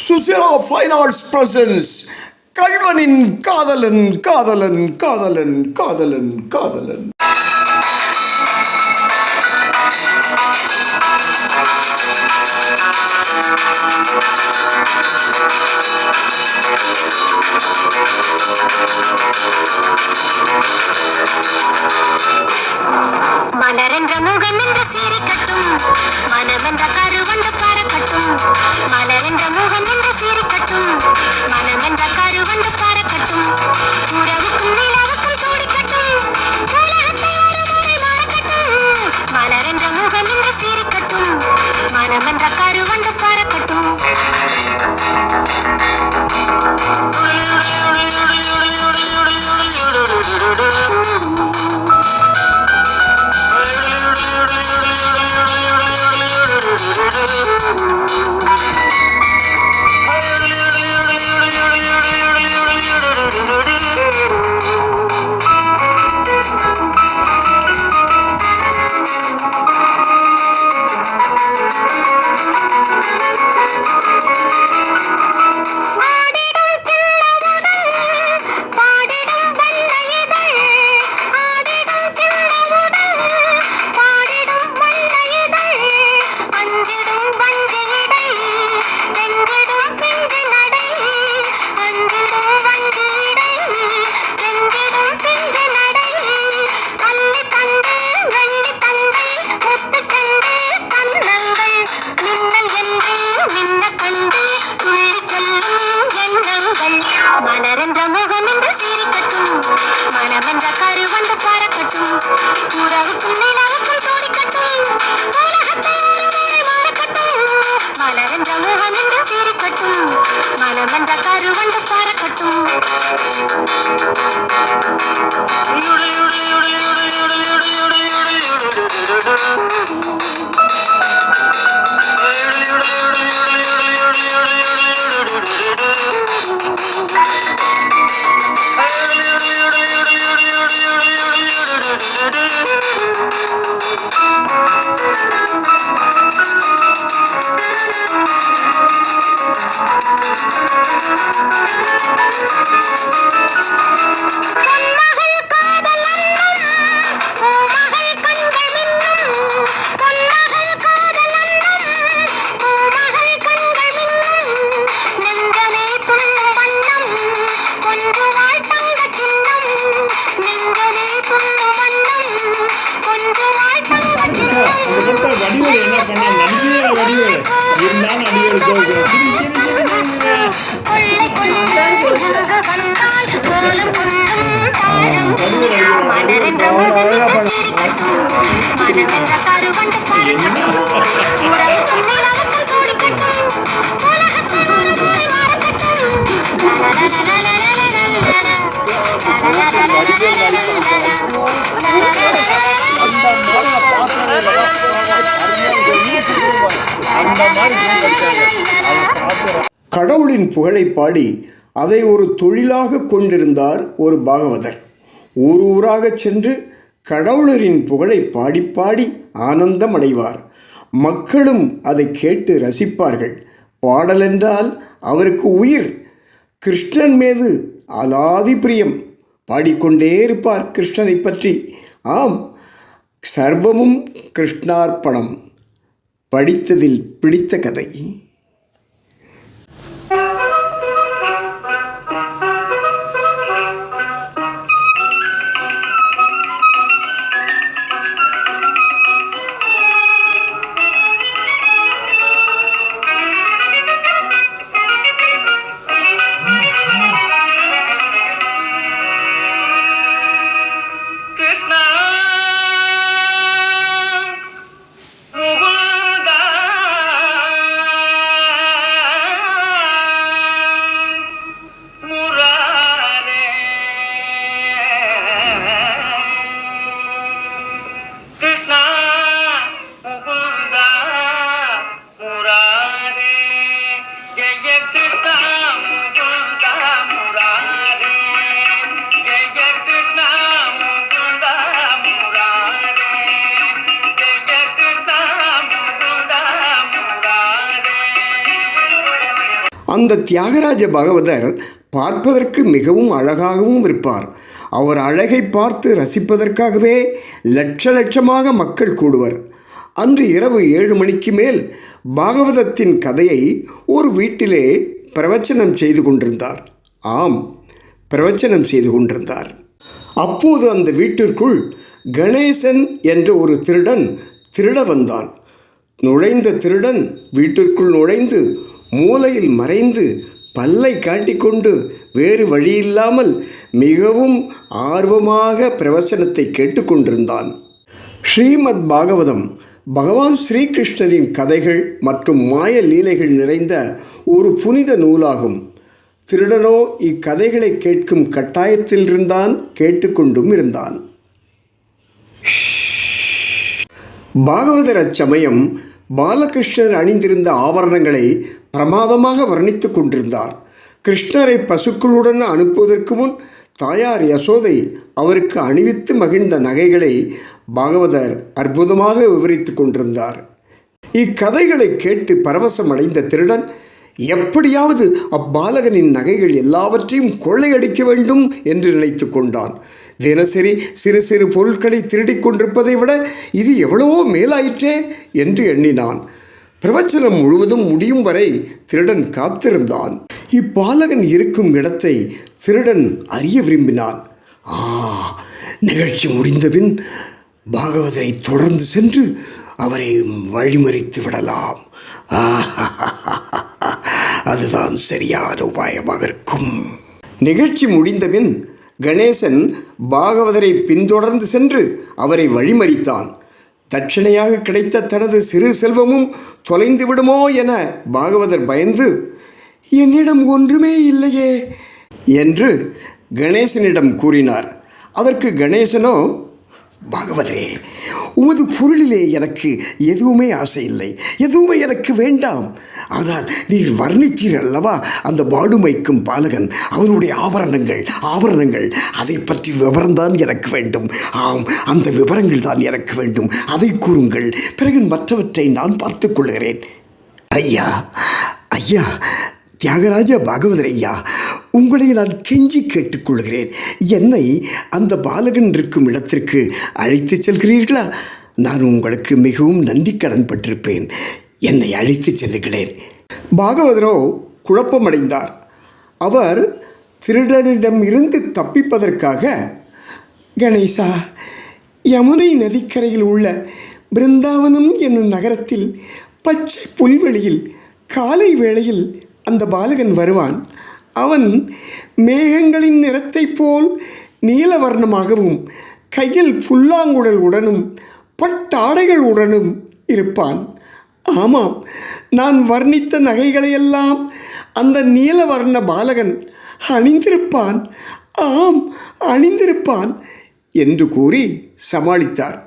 சுசிரா fine arts presence கல்வனின் காதலன் காதலன் காதலன் காதலன் காதலன். மலரென்ற முகம் என்று சீரிக்கட்டும், மனமென்ற கருவண்டு பறக்கட்டும். மலரென்ற முகம் என்று சீரிக்கட்டும், மனமென்ற கருவண்டு பறக்கட்டும். உறவுக்கும் நிலவுக்கும் தோடிக்கட்டும், உலகத்தை ஒரு முறை மறக்கட்டும். மலரென்ற முகம் என்று சீரிக்கட்டும், மனமென்ற கருவண்டு பறக்கட்டும். மலரென்ற முகம் என்று சீரிக்கட்டும், மனமென்ற கருவண்டு பறக்கட்டும். உறவுக்கும் நிலவுக்கும் தோடிக்கட்டும், உலகத்தை ஒரு முறை மறக்கட்டும். மலரென்ற முகம் என்று சீரிக்கட்டும், மனமென்ற கருவண்டு பறக்கட்டும். மலரென்ற முகம் என்று சீரிக்கட்டும், மனமென்ற கருவண்டு பறக்கட்டும். உறவுக்கும் நிலவுக்கும் தோடிக்கட்டும், உலகத்தை ஒரு முறை மறக்கட்டும். கடவுளின் புகழை பாடி அதை ஒரு தொழிலாக கொண்டிருந்தார் ஒரு பாகவதர். ஊர் ஊராக சென்று கடவுளரின் புகழை பாடி பாடி ஆனந்தம் அடைவார். மக்களும் அதை கேட்டு ரசிப்பார்கள். பாடலென்றால் அவருக்கு உயிர். கிருஷ்ணன் மீது அலாதி பிரியம். பாடிக்கொண்டே இருப்பார் கிருஷ்ணனை பற்றி. ஆம், சர்வமும் கிருஷ்ணார்ப்பணம். படித்ததில் பிடித்த கதை. அந்த தியாகராஜ பாகவதர் பார்ப்பதற்கு மிகவும் அழகாகவும் இருப்பார். அவர் அழகை பார்த்து ரசிப்பதற்காகவே லட்சமாக மக்கள் கூடுவர். அன்று இரவு 7 மணிக்கு மேல் பாகவதத்தின் கதையை ஒரு வீட்டிலே பிரவச்சனம் செய்து கொண்டிருந்தார். ஆம், பிரவச்சனம் செய்து கொண்டிருந்தார். அப்போது அந்த வீட்டிற்குள் கணேசன் என்ற ஒரு திருடன் திருட வந்தான். நுழைந்த திருடன் வீட்டிற்குள் நுழைந்து மூலையில் மறைந்து பல்லை காட்டிக்கொண்டு வேறு வழியில்லாமல் மிகவும் ஆர்வமாக பிரவச்சனத்தை கேட்டுக்கொண்டிருந்தான். ஸ்ரீமத் பாகவதம் பகவான் ஸ்ரீகிருஷ்ணரின் கதைகள் மற்றும் மாய லீலைகள் நிறைந்த ஒரு புனித நூலாகும். திருடனோ இக்கதைகளை கேட்கும் கட்டாயத்தில் இருந்தான், கேட்டுக்கொண்டும் இருந்தான். பாகவதர் அச்சமயம் பாலகிருஷ்ணர் அணிந்திருந்த ஆபரணங்களை பிரமாதமாக வர்ணித்து கொண்டிருந்தார். கிருஷ்ணரை பசுக்களுடன் அனுப்புவதற்கு முன் தாயார் யசோதை அவருக்கு அணிவித்து மகிழ்ந்த நகைகளை பாகவதர் அற்புதமாக விவரித்து கொண்டிருந்தார். இக்கதைகளை கேட்டு பரவசம் அடைந்த திருடன் எப்படியாவது அப்பாலகனின் நகைகள் எல்லாவற்றையும் கொள்ளையடிக்க வேண்டும் என்று நினைத்து கொண்டான். தினசரி சிறு சிறு பொருட்களை திருடிக் கொண்டிருப்பதை விட இது எவ்வளவோ மேலாயிற்றே என்று எண்ணினான். பிரவச்சனம் முழுவதும் முடியும் வரை திருடன் காத்திருந்தான். இப்பாலகன் இருக்கும் இடத்தை திருடன் அறிய விரும்பினான். நிகழ்ச்சி முடிந்தபின் பாகவதரை தொடர்ந்து சென்று அவரை வழிமறித்து விடலாம். அதுதான் சரியான உபாயமாக இருக்கும். நிகழ்ச்சி முடிந்தபின் கணேசன் பாகவதரை பின்தொடர்ந்து சென்று அவரை வழிமறித்தான். தட்சணையாக கிடைத்த தனது சிறு செல்வமும் தொலைந்து விடுமோ என பாகவதர் பயந்து, என்னிடம் ஒன்றுமே இல்லையே என்று கணேசனிடம் கூறினார். அதற்கு கணேசனோ, பாகவதரே, உமது பொருளிலே எனக்கு எதுவுமே ஆசை இல்லை, எதுவுமே எனக்கு வேண்டாம். ஆனால் நீர் வர்ணித்தீர் அல்லவா அந்த பாடுமைக்கும் பாலகன், அவனுடைய ஆபரணங்கள் அதை பற்றி விவரம்தான் எனக்கு வேண்டும். ஆம், அந்த விவரங்கள் தான் எனக்கு வேண்டும். அதை கூறுங்கள், பிறகு மற்றவற்றை நான் பார்த்து கொள்கிறேன். ஐயா ஐயா தியாகராஜ பாகவதர் ஐயா, உங்களை நான் கெஞ்சி கேட்டுக்கொள்கிறேன். என்னை அந்த பாலகன் இருக்கும் இடத்திற்கு அழைத்து செல்கிறீர்களா? நான் உங்களுக்கு மிகவும் நன்றி கடன் பட்டிருப்பேன். என்னை அழைத்து செல்லுகிறேன். பாகவதரோ குழப்பமடைந்தார். அவர் திருடனிடம் இருந்து தப்பிப்பதற்காக, கணேசா, யமுனை நதிக்கரையில் உள்ள பிருந்தாவனம் என்னும் நகரத்தில் பச்சை புல்வெளியில் காலை வேளையில் அந்த பாலகன் வருவான். அவன் மேகங்களின் நிறத்தைப் போல் நீலவர்ணமாகவும் கையில் புல்லாங்குழல் உடனும் பட்டாடைகள் உடனும் இருப்பான். ஆமாம், நான் வர்ணித்த நகைகளையெல்லாம் அந்த நீலவர்ண பாலகன் அணிந்திருப்பான். ஆம், அணிந்திருப்பான் என்று கூறி சமாளித்தார்.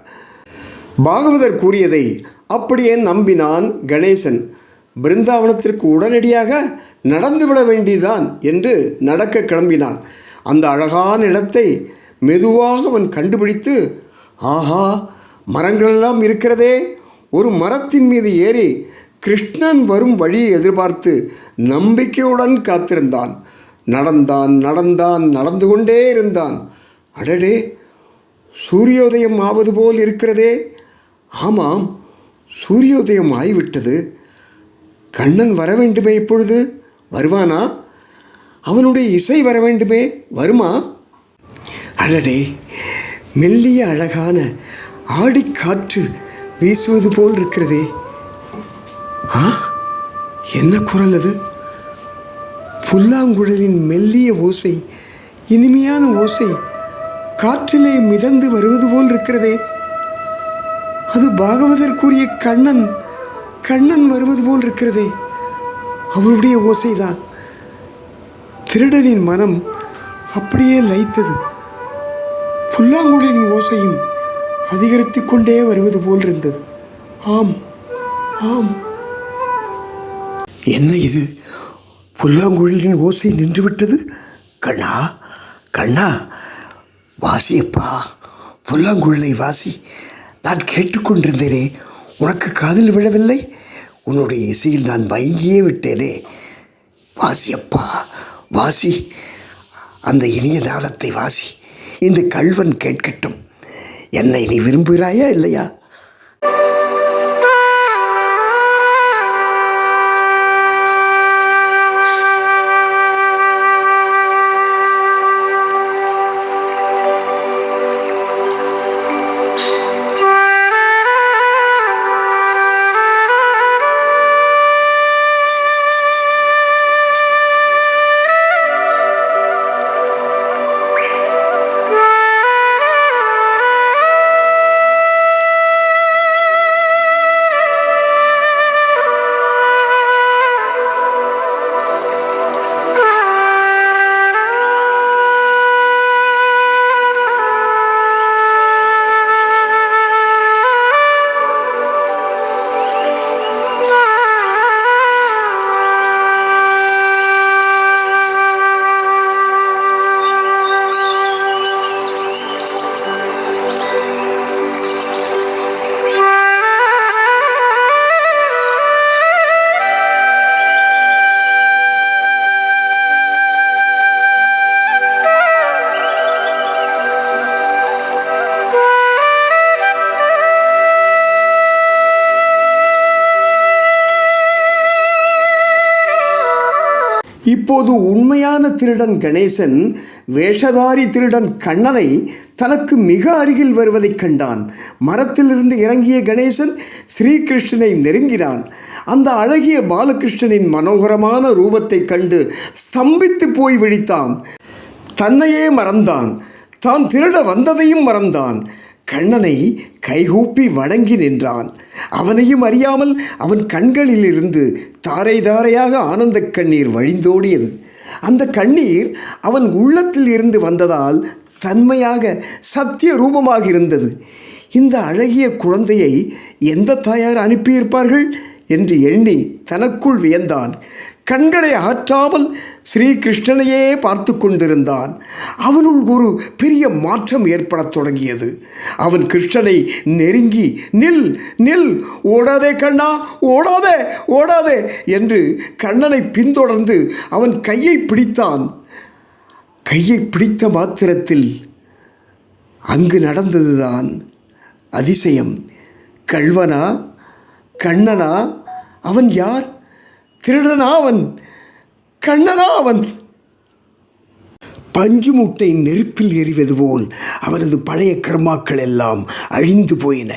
பாகவதர் கூறியதை அப்படியே நம்பினான் கணேசன். பிருந்தாவனத்திற்கு உடனடியாக நடந்துவிட வேண்டியதான் என்று நடக்க கிளம்பினான். அந்த அழகான இடத்தை மெதுவாக அவன் கண்டுபிடித்து, ஆஹா, மரங்களெல்லாம் இருக்கிறதே. ஒரு மரத்தின் மீது ஏறி கிருஷ்ணன் வரும் வழியை எதிர்பார்த்து நம்பிக்கையுடன் காத்திருந்தான். நடந்து கொண்டே இருந்தான். அடடே, சூரியோதயம் ஆவது போல் இருக்கிறதே. ஆமாம், சூரியோதயம் ஆகிவிட்டது. கண்ணன் வர வேண்டுமே, இப்பொழுது வருவானா? அவனுடைய இசை வர வேண்டுமே, வருமா? அடடே, மெல்லிய அழகான ஆடிக்காற்று வீசுவது போல் இருக்கிறதே. என்ன குரல் அது? புல்லாங்குழலின் மெல்லிய ஓசை, இனிமையான ஓசை காற்றிலே மிதந்து வருவது போல் இருக்கிறதே. அது பாகவதர் கூறிய கண்ணன் வருவது போல் இருக்கிறதே. அவருடைய ஓசைதான். திருடனின் மனம் அப்படியே லயித்தது. புல்லாங்குழலின் ஓசையும் அதிகரித்து கொண்டே வருவது போல் இருந்தது. ஆம் ஆம், என்ன இது? புல்லாங்குழலின் ஓசை நின்றுவிட்டது. கண்ணா, வாசியப்பா, புல்லாங்குழலை வாசி. நான் கேட்டுக்கொண்டிருந்தேனே, உனக்கு காதில் விழவில்லை? உன்னுடைய இசையில் நான் மயங்கியே விட்டேனே. வாசி அப்பா, வாசி. அந்த இனிய நாளத்தை வாசி. இந்த கள்வன் கேட்கட்டும். என்னை நீ விரும்புகிறாயா இல்லையா? இப்போது உண்மையான திருடன் கணேசன் வேஷதாரி திருடன் கண்ணனை தனக்கு மிக அருகில் வருவதைக் கண்டான். மரத்திலிருந்து இறங்கிய கணேசன் ஸ்ரீகிருஷ்ணனை நெருங்கினான். அந்த அழகிய பாலகிருஷ்ணனின் மனோகரமான ரூபத்தைக் கண்டு ஸ்தம்பித்து போய் விழித்தான். தன்னையே மறந்தான். தான் திருட வந்ததையும் மறந்தான். கண்ணனை கைகூப்பி வணங்கி நின்றான். அவனையும் அறியாமல் அவன் கண்களிலிருந்து தாரை தாரையாக ஆனந்த கண்ணீர் வழிந்தோடியது. அந்த கண்ணீர் அவன் உள்ளத்தில் இருந்து வந்ததால் தன்மையாக சத்திய ரூபமாக இருந்தது. இந்த அழகிய குழந்தையை எந்த தாயார் அனுப்பியிருப்பார்கள் என்று எண்ணி தனக்குள் வியந்தான். கண்களை அகற்றாமல் ஸ்ரீகிருஷ்ணனையே பார்த்து கொண்டிருந்தான். அவனுள் ஒரு பெரிய மாற்றம் ஏற்படத் தொடங்கியது. அவன் கிருஷ்ணனை நெருங்கி நில் நில், ஓடாதே கண்ணா, ஓடாதே ஓடாதே என்று கண்ணனை பின்தொடர்ந்து அவன் கையை பிடித்தான். கையை பிடித்த மாத்திரத்தில் அங்கு நடந்ததுதான் அதிசயம். கள்வனா, கண்ணனா? அவன் யார்? திருடனா அவன்? கண்ணனா அவன்? பஞ்சு மூட்டை நெருப்பில் எறிவது போல் அவனது பழைய கர்மாக்கள் எல்லாம் அழிந்து போயின.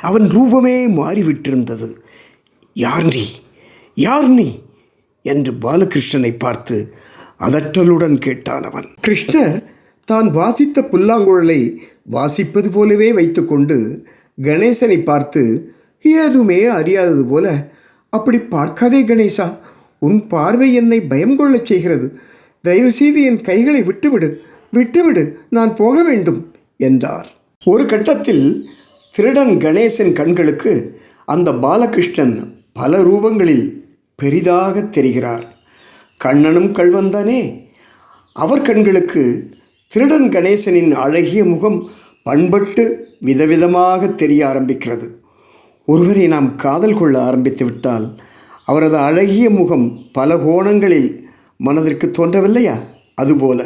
அவன் ரூபமே மாறிவிட்டிருந்தது. யார் நீ, யார் நீ என்று பாலகிருஷ்ணனை பார்த்து அதட்டலுடன் கேட்டான் அவன். கிருஷ்ணர் தான் வாசித்த புல்லாங்குழலை வாசிப்பது போலவே வைத்துக்கொண்டு கணேசனை பார்த்து, ஏதுமே அறியாதது போல, அப்படி பார்க்காதே கணேசா, உன் பார்வை என்னை பயம் கொள்ளச் செய்கிறது. தயவுசெய்து என் கைகளை விட்டுவிடு, விட்டுவிடு, நான் போக வேண்டும் என்றார். ஒரு கட்டத்தில் திருடன் கணேசன் கண்களுக்கு அந்த பாலகிருஷ்ணன் பல ரூபங்களில் பெரிதாக தெரிகிறார். கண்ணனும் கள்வன்தானே. அவர் கண்களுக்கு திருடன் கணேசனின் அழகிய முகம் பண்பட்டு விதவிதமாக தெரிய ஆரம்பிக்கிறது. ஒருவரை நாம் காதல் கொள்ள ஆரம்பித்து விட்டால் அவரது அழகிய முகம் பல கோணங்களில் மனதிற்கு தோன்றவில்லையா? அதுபோல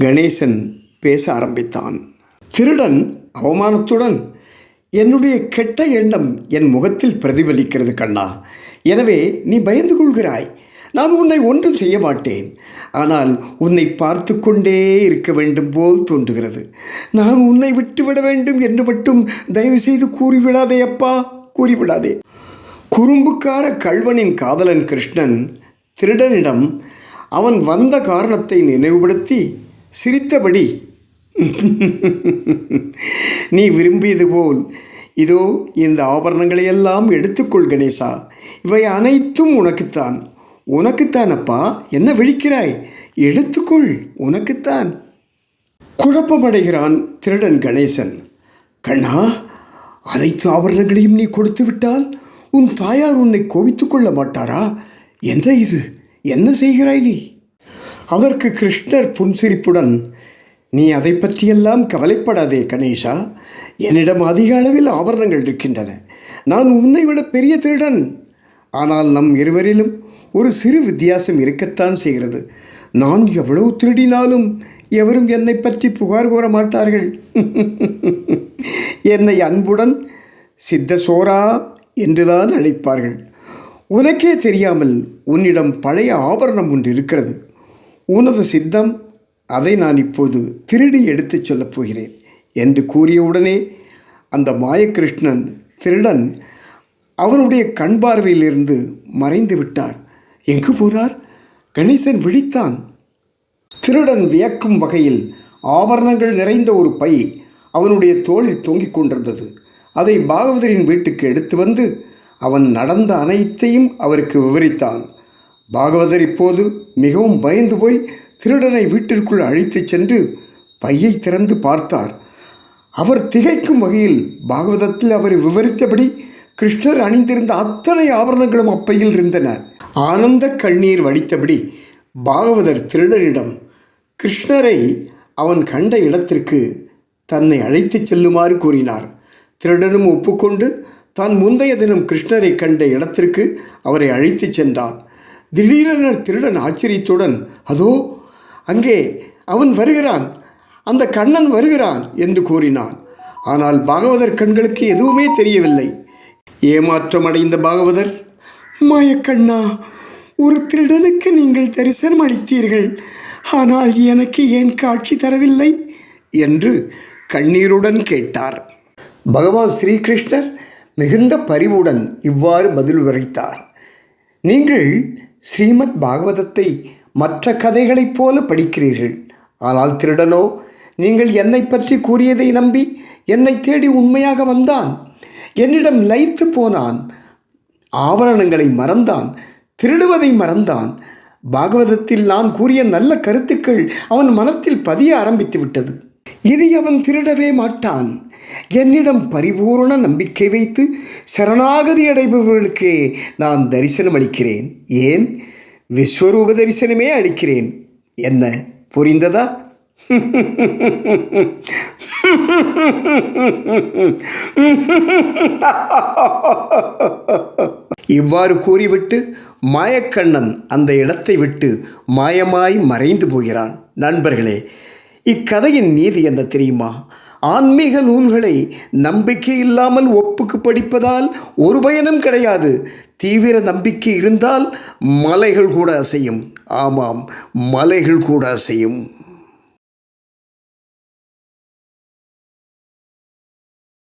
கணேசன் பேச ஆரம்பித்தான். திருடன் அவமானத்துடன், என்னுடைய கெட்ட எண்ணம் என் முகத்தில் பிரதிபலிக்கிறது கண்ணா. எனவே நீ பயந்து கொள்கிறாய். நான் உன்னை ஒன்றும் செய்ய மாட்டேன். ஆனால் உன்னை பார்த்து கொண்டே இருக்க வேண்டும் போல் தோன்றுகிறது. நான் உன்னை விட்டுவிட வேண்டும் என்று மட்டும் தயவு செய்து கூறிவிடாதே அப்பா, கூறிவிடாதே. குறும்புக்கார கள்வனின் காதலன் கிருஷ்ணன் திருடனிடம் அவன் வந்த காரணத்தை நினைவுபடுத்தி சிரித்தபடி, நீ விரும்பியது போல் இதோ இந்த ஆபரணங்களையெல்லாம் எடுத்துக்கொள் கணேசா. இவை அனைத்தும் உனக்குத்தான். உனக்குத்தான் அப்பா, என்ன விழிக்கிறாய்? எடுத்துக்கொள், உனக்குத்தான். குழப்பமடைகிறான் திருடன் கணேசன். கண்ணா, அனைத்து ஆபரணங்களையும் நீ கொடுத்து விட்டால் உன் தாயார் உன்னை கோபித்துக் கொள்ள மாட்டாரா? என்ன இது, என்ன செய்கிறாய் நீ? அதற்கு கிருஷ்ணர் புன்சிரிப்புடன், நீ அதை பற்றியெல்லாம் கவலைப்படாதே கணேசா. என்னிடம் அதிக அளவில் ஆபரணங்கள் இருக்கின்றன. நான் உன்னை விட பெரிய திருடன். ஆனால் நம் இருவரிலும் ஒரு சிறு வித்தியாசம் இருக்கத்தான் செய்கிறது. நான் எவ்வளவு திருடினாலும் எவரும் என்னை பற்றி புகார் கூற மாட்டார்கள். என்னை அன்புடன் சித்த சோரா என்றுதான் அழைப்பார்கள். உனக்கே தெரியாமல் உன்னிடம் பழைய ஆபரணம் ஒன்று இருக்கிறது. உனது சித்தம், அதை நான் இப்போது திருடி எடுத்துச் சொல்லப் போகிறேன் என்று கூறியவுடனே அந்த மாயக்கிருஷ்ணன் திருடன் அவனுடைய கண் பார்வையிலிருந்து மறைந்து விட்டார். எங்கு போனார்? கணேசன் விழித்தான். திருடன் வியக்கும் வகையில் ஆபரணங்கள் நிறைந்த ஒரு பை அவனுடைய தோளில் தொங்கிக் கொண்டிருந்தது. அதை பாகவதரின் வீட்டுக்கு எடுத்து வந்து அவன் நடந்த அனைத்தையும் அவருக்கு விவரித்தான். பாகவதர் இப்போது மிகவும் பயந்து போய் திருடனை வீட்டிற்குள் அழைத்துச் சென்று பையை திறந்து பார்த்தார். அவர் திகைக்கும் வகையில் பாகவதத்தில் அவர் விவரித்தபடி கிருஷ்ணர் அணிந்திருந்த அத்தனை ஆபரணங்களும் அப்பையில் இருந்தன. ஆனந்த கண்ணீர் வடித்தபடி பாகவதர் திருடனிடம் கிருஷ்ணரை அவன் கண்ட இடத்திற்கு தன்னை அழைத்துச் செல்லுமாறு கூறினார். திருடனும் ஒப்புக்கொண்டு தான் முந்தைய தினம் கிருஷ்ணரை கண்ட இடத்திற்கு அவரை அழைத்துச் சென்றான். திடீரென திருடன் ஆச்சரியத்துடன், அதோ அங்கே அவன் வருகிறான், அந்த கண்ணன் வருகிறான் என்று கூறினான். ஆனால் பாகவதர் கண்களுக்கு எதுவுமே தெரியவில்லை. ஏமாற்றம் அடைந்த பாகவதர், மாயக்கண்ணா, ஒரு திருடனுக்கு நீங்கள் தரிசனம் அளித்தீர்கள், ஆனால் எனக்கு ஏன் காட்சி தரவில்லை என்று கண்ணீருடன் கேட்டார். பகவான் ஸ்ரீகிருஷ்ணர் மிகுந்த பரிவுடன் இவ்வாறு பதில் உரைத்தார். நீங்கள் ஸ்ரீமத் பாகவதத்தை மற்ற கதைகளைப் போல படிக்கிறீர்கள். ஆனால் திருடனோ நீங்கள் என்னை பற்றி கூறியதை நம்பி என்னை தேடி உண்மையாக வந்தான். என்னிடம் லயித்து போனான். ஆபரணங்களை மறந்தான், திருடுவதை மறந்தான். பாகவதத்தில் நான் கூறிய நல்ல கருத்துக்கள் அவன் மனத்தில் பதிய ஆரம்பித்து விட்டது. இனி அவன் திருடவே மாட்டான். என்னிடம் பரிபூர்ண நம்பிக்கை வைத்து சரணாகதி அடைபவர்களுக்கே நான் தரிசனம் அளிக்கிறேன். ஏன், விஸ்வரூப தரிசனமே அளிக்கிறேன். என்ன, புரிந்ததா? இவ்வாறு கூறிவிட்டு மாயக்கண்ணன் அந்த இடத்தை விட்டு மாயமாய் மறைந்து போகிறான். நண்பர்களே, இக்கதையின் நீதி என்ன தெரியுமா? ஆன்மீக நூல்களை நம்பிக்கை இல்லாமல் ஒப்புக்கு படிப்பதால் ஒரு பயனும் கிடையாது. தீவிர நம்பிக்கை இருந்தால் மலைகள் கூட அசையும். ஆமாம், மலைகள் கூட அசையும்.